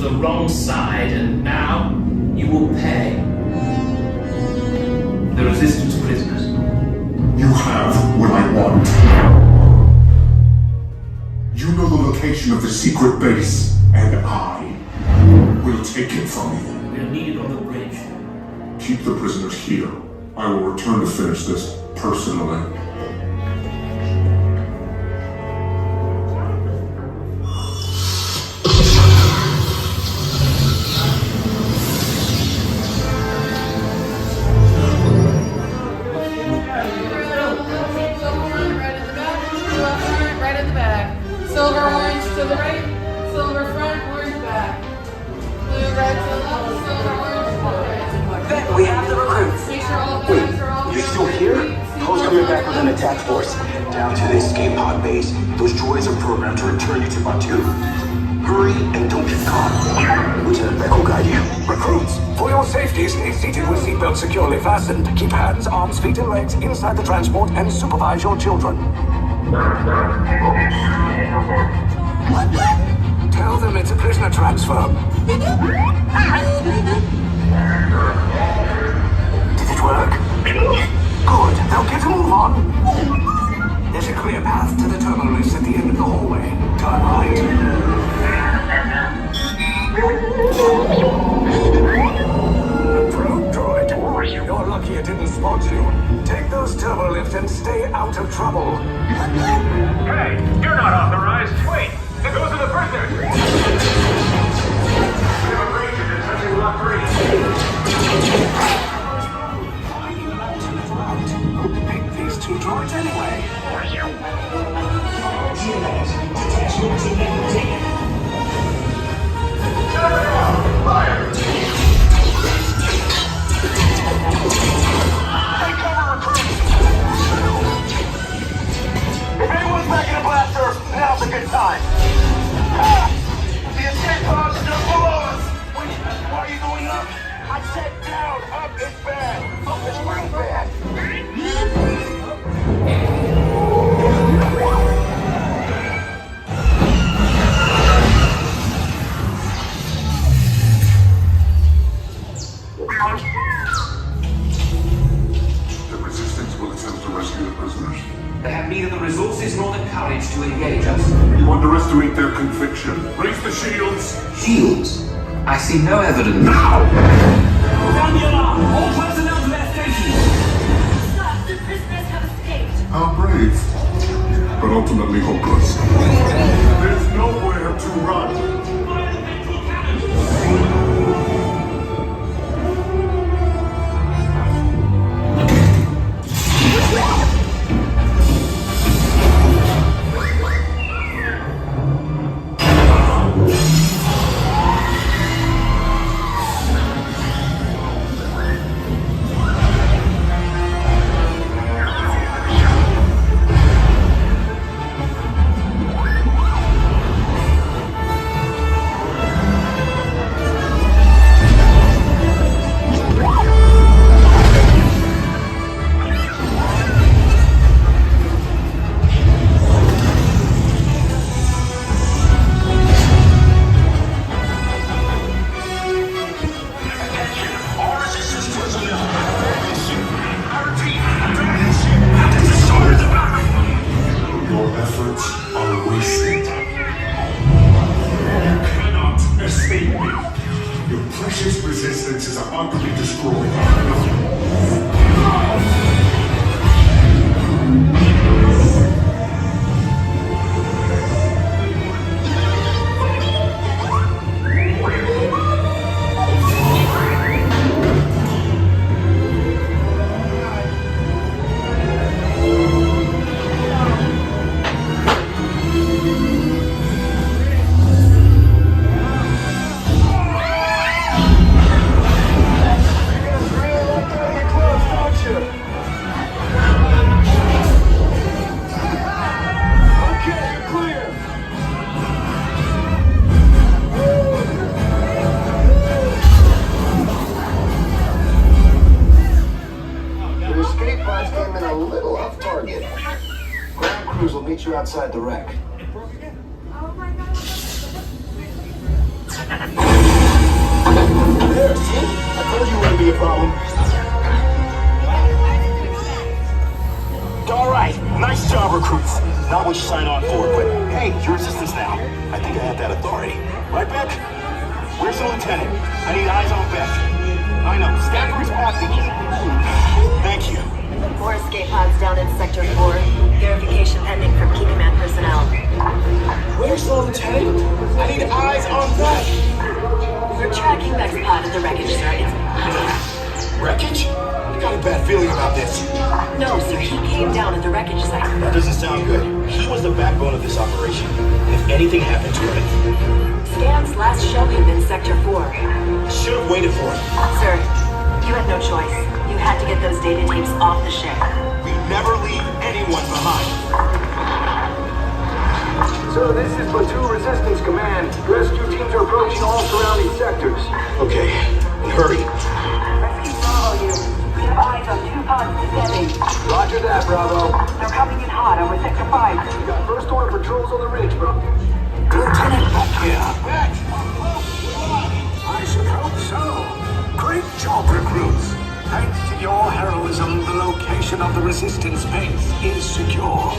the wrong side, and now you will pay. The resistance prisoners. You have what I want. You know the location of the secret base, and I will take it from you. We'll need it on the bridge. Keep the prisoners here. I will return to finish this personally. Silver orange to the right, silver front, orange back. Blue red to the left, silver orange to the right. Ben, we have the recruits. Make sure all bags are all You're still here? Poe's coming back with an attack force. Head down to the escape pod base. Those droids are programmed to return you to Batu. Hurry and don't get caught. Lieutenant Beck will guide you. Recruits, for your safety, stay seated with seatbelts securely fastened. Keep hands, arms, feet, and legs inside the transport and supervise your children. Tell them it's a prisoner transfer. Did it work? Good. Now get a move on. There's a clear path to the terminal lifts at the end of the hallway. Turn right. Probe droid. You're lucky it didn't spot you. Take those turbo lifts and stay out of trouble. Hey, you're not authorized. Wait, there goes to the prisoners. We have a ranger detecting Lot 3. Pick these two droids anyway. Fire! Take cover, recruits! If anyone's back in a blaster, now's a good time. Ah! The escape pod's just below us! Wait, why are you going up? I said down, up is bad. Up is real bad. The resistance will attempt to rescue the prisoners. They have neither the resources nor the courage to engage us. You underestimate their conviction. Raise the shields! Shields? I see no evidence. Now! Sound the alarm! All personnel to their stations! Stop! The prisoners have escaped. How brave, but ultimately hopeless. There's nowhere to run. Fire the ventral cannon! Your efforts are wasted. You cannot escape me. Your precious resistance is about to be destroyed. Meet you outside the wreck. Oh my god. there, see? I told you it wouldn't be a problem. All right, nice job, recruits. Not what you signed on for, but hey, you're resistance now. I think I have that authority. Right, Beck? Where's the lieutenant? I need eyes on Beck. I know, stand for his passing. Thank you. 4 escape pods down in Sector 4. Verification pending from Key Command personnel. Where's the lieutenant? I need eyes on Beck. We're tracking Beck's pod at the wreckage, sir. It's... Wreckage? I got a bad feeling about this. No, sir, he came down at the wreckage site. That doesn't sound good. He was the backbone of this operation. If anything happened to him, Scans last show him in Sector 4. should have waited for him. Sir, you had no choice. You had to get those data tapes off the ship. We never leave anyone behind. So this is Platoon Resistance Command. Rescue teams are approaching all surrounding sectors. Okay, and hurry. Rescue Bravo, you. We have eyes on 2 pods descending. Roger that, Bravo. They're coming in hot over Sector 5. We got first order patrols on the ridge, bro. Lieutenant Beck here. Beck! I should hope so. Great job, recruits. Thanks to your heroism, the location of the resistance base is secure.